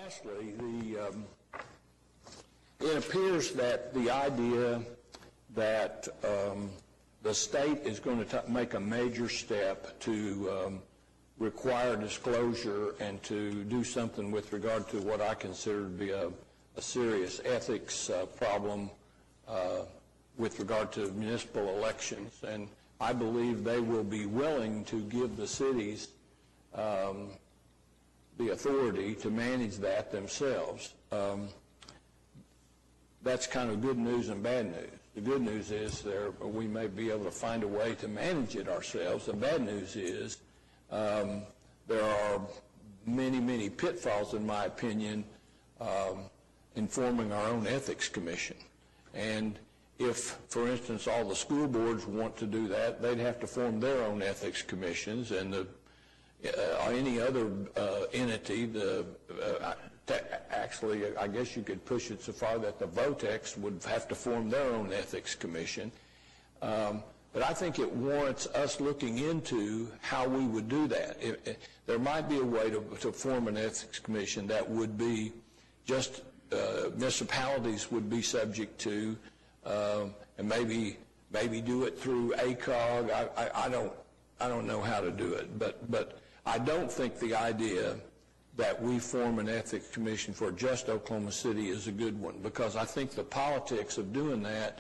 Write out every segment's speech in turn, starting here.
lastly, it appears that the idea that the state is going to make a major step to require disclosure and to do something with regard to what I consider to be a serious ethics problem with regard to municipal elections. And I believe they will be willing to give the cities the authority to manage that themselves. That's kind of good news and bad news. The good news is we may be able to find a way to manage it ourselves. The bad news is there are many, many pitfalls, in my opinion, in forming our own ethics commission. And if, for instance, all the school boards want to do that, they'd have to form their own ethics commissions, and any other entity, actually, I guess you could push it so far that the VOTEX would have to form their own ethics commission. But I think it warrants us looking into how we would do that. There might be a way to form an ethics commission that would be just municipalities would be subject to, and maybe do it through ACOG. I don't know how to do it, but I don't think the idea that we form an ethics commission for just Oklahoma City is a good one, because I think the politics of doing that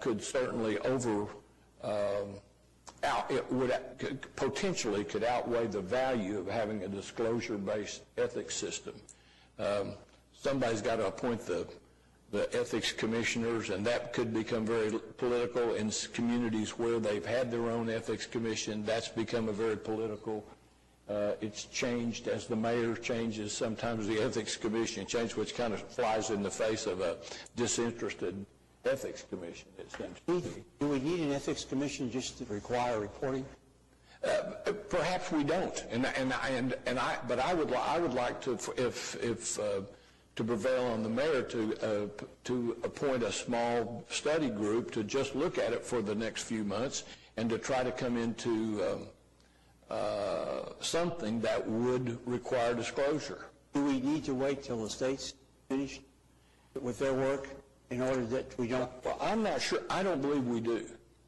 could certainly potentially could outweigh the value of having a disclosure-based ethics system. Somebody's got to appoint the ethics commissioners, and that could become very political. In communities where they've had their own ethics commission, that's become a very political. It's changed as the mayor changes. Sometimes the ethics commission changes, which kind of flies in the face of a disinterested ethics commission, it seems to me. Do we need an ethics commission just to require reporting? Perhaps we don't, but I would like to, if to prevail on the mayor to appoint a small study group to just look at it for the next few months and to try to come into something that would require disclosure. Do we need to wait till the state's finished with their work in order that we don't? Well, I'm not sure. I don't believe we do.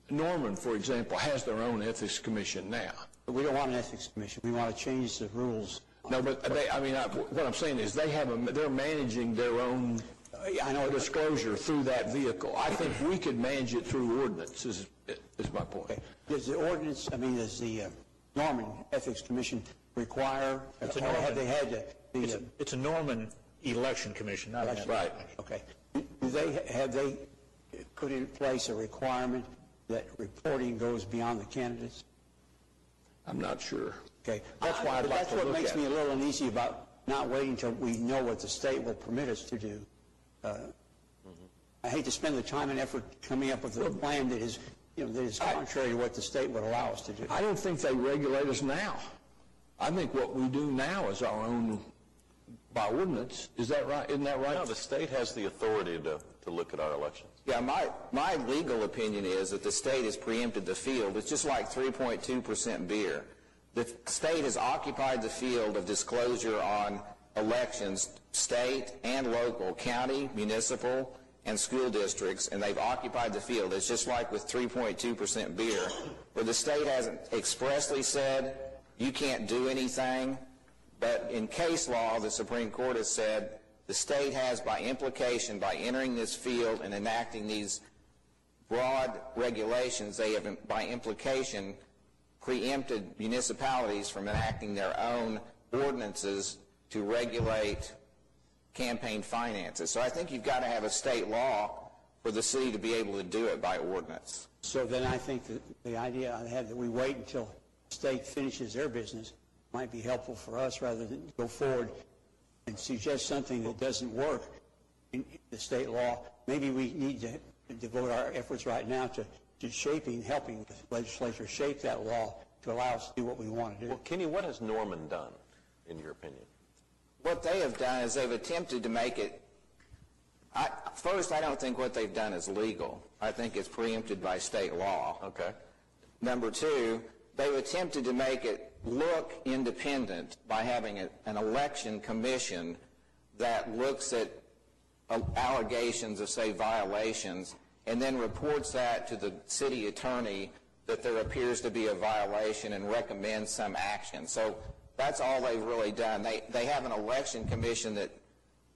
Norman, for example, has their own ethics commission now. But we don't want an ethics commission. We want to change the rules. No, but what I'm saying is they're managing their own disclosure through that vehicle. I think we could manage it through ordinance, is my point. Okay. Does the ordinance, does the Norman Ethics Commission require, it's it's a Norman election commission, not an right. Okay. Have they put in place a requirement that reporting goes beyond the candidates? I'm not sure. Okay. That's why I'd like to look at it. That's what makes me a little uneasy about not waiting until we know what the state will permit us to do. I hate to spend the time and effort coming up with a plan that is contrary to what the state would allow us to do. I don't think they regulate us now. I think what we do now is our own by ordinance. Is that right? Isn't that right? No, the state has the authority to look at our elections. Yeah, my legal opinion is that the state has preempted the field. It's just like 3.2% beer. The state has occupied the field of disclosure on elections, state and local, county, municipal, and school districts, and they've occupied the field. It's just like with 3.2% beer, where the state hasn't expressly said you can't do anything, but in case law, the Supreme Court has said the state has, by implication, by entering this field and enacting these broad regulations, they have, by implication, preempted municipalities from enacting their own ordinances to regulate campaign finances. So I think you've got to have a state law for the city to be able to do it by ordinance. So then I think that the idea I had that we wait until the state finishes their business might be helpful for us rather than go forward and suggest something that doesn't work in the state law. Maybe we need to devote our efforts right now to helping the legislature shape that law to allow us to do what we want to do. Well, Kenny, what has Norman done, in your opinion? What they have done is they've attempted to make it, first, I don't think what they've done is legal. I think it's preempted by state law. Okay. Number two, they've attempted to make it look independent by having an election commission that looks at allegations of, say, violations, and then reports that to the city attorney that there appears to be a violation and recommends some action. So that's all they've really done. They have an election commission that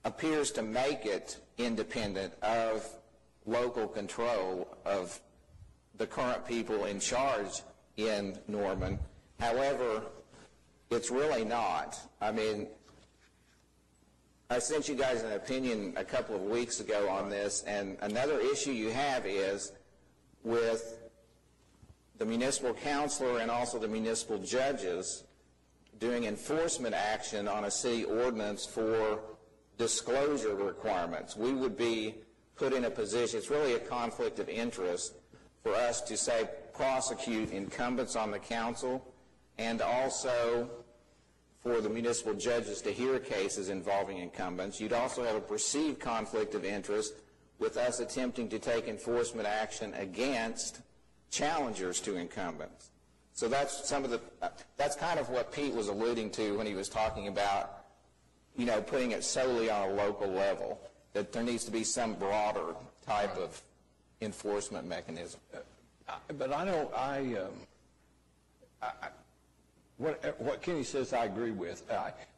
appears to make it independent of local control of the current people in charge in Norman. However, it's really not. I mean, I sent you guys an opinion a couple of weeks ago on this, and another issue you have is with the municipal councilor and also the municipal judges doing enforcement action on a city ordinance for disclosure requirements. We would be put in a position, it's really a conflict of interest for us to, say, prosecute incumbents on the council, and also for the municipal judges to hear cases involving incumbents. You'd also have a perceived conflict of interest with us attempting to take enforcement action against challengers to incumbents. So that's that's kind of what Pete was alluding to when he was talking about, you know, putting it solely on a local level, that there needs to be some broader type of enforcement mechanism. But what Kenny says I agree with.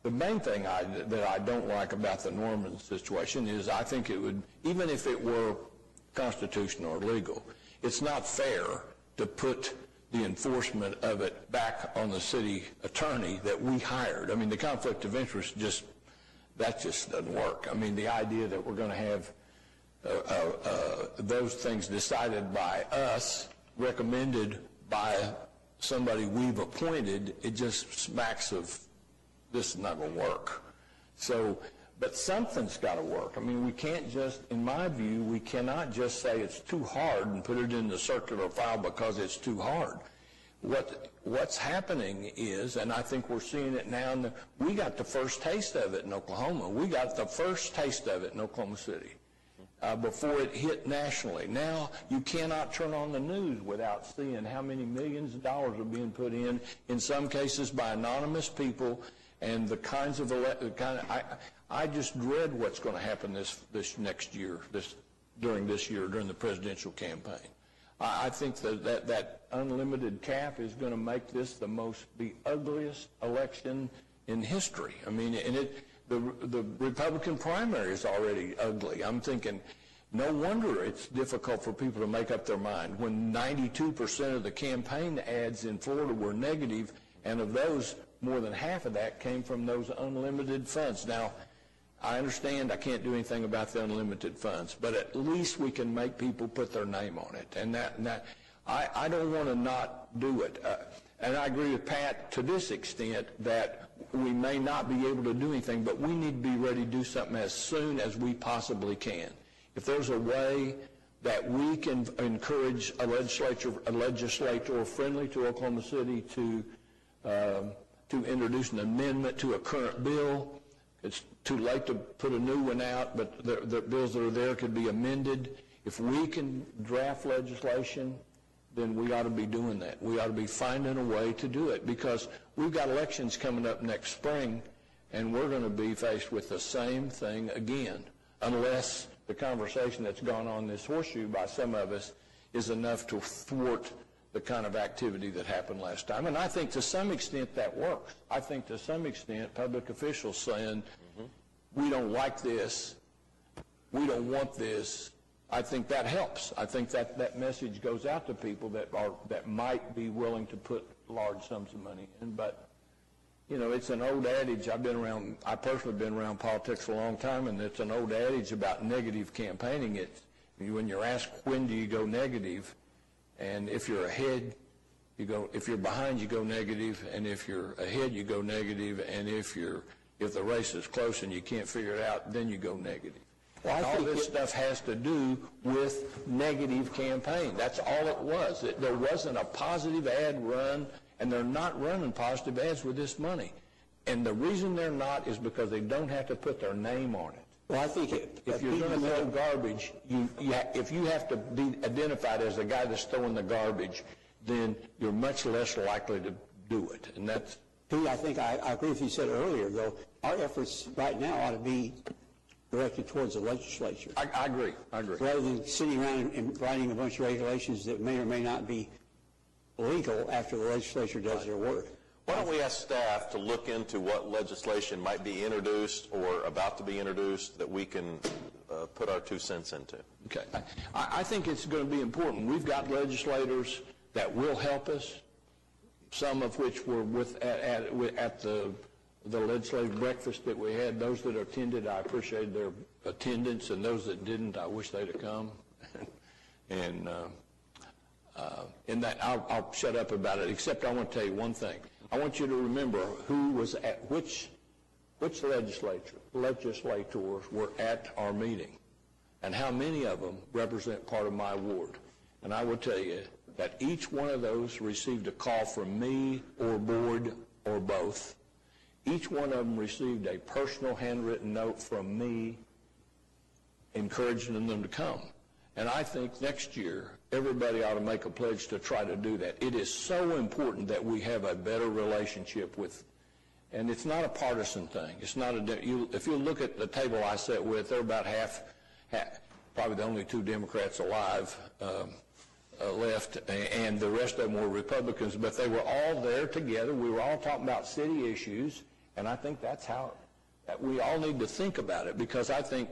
The main thing that I don't like about the Norman situation is I think it would, even if it were constitutional or legal, it's not fair to put the enforcement of it back on the city attorney that we hired. I mean, the conflict of interest that just doesn't work. I mean, the idea that we're going to have those things decided by us, recommended by somebody we've appointed, it just smacks of this is not going to work. So, but something's got to work. I mean, we can't just, in my view, we cannot just say it's too hard and put it in the circular file because it's too hard. What's happening is, and I think we're seeing it now, we got the first taste of it in Oklahoma. We got the first taste of it in Oklahoma City before it hit nationally. Now, you cannot turn on the news without seeing how many millions of dollars are being put in some cases by anonymous people, and the kinds of, I just dread what's going to happen this next year, during the presidential campaign. I think that unlimited cap is going to make this the ugliest election in history. I mean, and the Republican primary is already ugly. I'm thinking, no wonder it's difficult for people to make up their mind when 92% of the campaign ads in Florida were negative, and of those, more than half of that came from those unlimited funds. Now, I understand I can't do anything about the unlimited funds, but at least we can make people put their name on it. And I don't want to not do it. And I agree with Pat to this extent that we may not be able to do anything, but we need to be ready to do something as soon as we possibly can. If there's a way that we can encourage a legislator friendly to Oklahoma City to introduce an amendment to a current bill, it's too late to put a new one out, but the bills that are there could be amended. If we can draft legislation, then we ought to be doing that. We ought to be finding a way to do it, because we've got elections coming up next spring, and we're going to be faced with the same thing again, unless the conversation that's gone on this horseshoe by some of us is enough to thwart the kind of activity that happened last time. And I think to some extent that works. I think to some extent public officials saying, we don't like this, we don't want this, I think that helps. I think that message goes out to people that might be willing to put large sums of money in. But, you know, it's an old adage. I personally been around politics a long time, and it's an old adage about negative campaigning. When you're asked when do you go negative, and if you're ahead, you go. If you're behind, you go negative, and if you're ahead, you go negative, and if the race is close and you can't figure it out, then you go negative. Well, all this stuff has to do with negative campaign. That's all it was. There wasn't a positive ad run, and they're not running positive ads with this money. And the reason they're not is because they don't have to put their name on it. Well, I think if you're going to throw garbage, if you have to be identified as the guy that's throwing the garbage, then you're much less likely to do it. And that's Pete, I think I agree with you said earlier, though. Our efforts right now ought to be directed towards the legislature. I agree. Rather than sitting around and writing a bunch of regulations that may or may not be legal after the legislature does their work. Why don't we ask staff to look into what legislation might be introduced or about to be introduced that we can put our 2 cents into? Okay. I think it's going to be important. We've got legislators that will help us, some of which were at the legislative breakfast that we had. Those that attended, I appreciated their attendance, and those that didn't, I wish they'd have come. And in that, I'll shut up about it, except I want to tell you one thing. I want you to remember who was at which legislators were at our meeting, and how many of them represent part of my ward. And I will tell you that each one of those received a call from me or board or both. Each one of them received a personal handwritten note from me encouraging them to come. And I think next year, everybody ought to make a pledge to try to do that. It is so important that we have a better relationship with, and it's not a partisan thing. It's not if you look at the table I sat with, they're about half, probably the only 2 Democrats alive left, and the rest of them were Republicans, but they were all there together. We were all talking about city issues, and I think that's how that we all need to think about it, because I think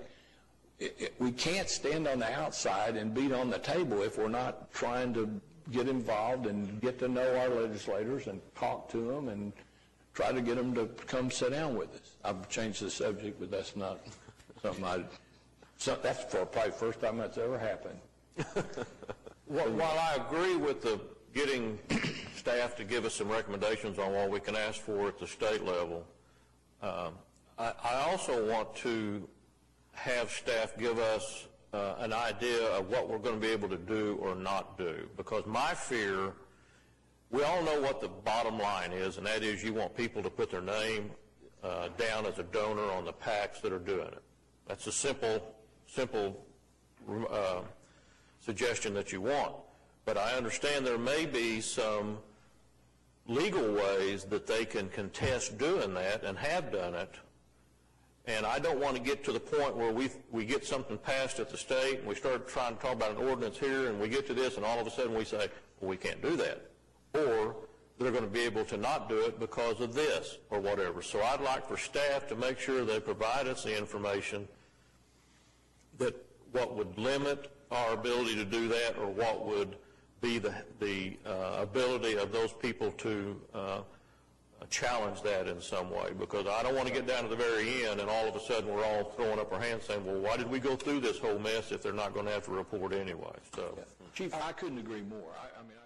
we can't stand on the outside and beat on the table if we're not trying to get involved and get to know our legislators and talk to them and try to get them to come sit down with us. I've changed the subject, but that's not something that's probably the first time that's ever happened. While I agree with the getting staff to give us some recommendations on what we can ask for at the state level, I also want to have staff give us an idea of what we're going to be able to do or not do. Because my fear, we all know what the bottom line is, and that is you want people to put their name down as a donor on the PACs that are doing it. That's a simple suggestion that you want. But I understand there may be some legal ways that they can contest doing that and have done it. And I don't want to get to the point where we get something passed at the state and we start trying to talk about an ordinance here and we get to this and all of a sudden we say, well, we can't do that. Or they're going to be able to not do it because of this or whatever. So I'd like for staff to make sure they provide us the information that what would limit our ability to do that or what would be the ability of those people to challenge that in some way, because I don't want to get down to the very end and all of a sudden we're all throwing up our hands saying, well, why did we go through this whole mess if they're not going to have to report anyway? So, Chief, I couldn't agree more. I mean.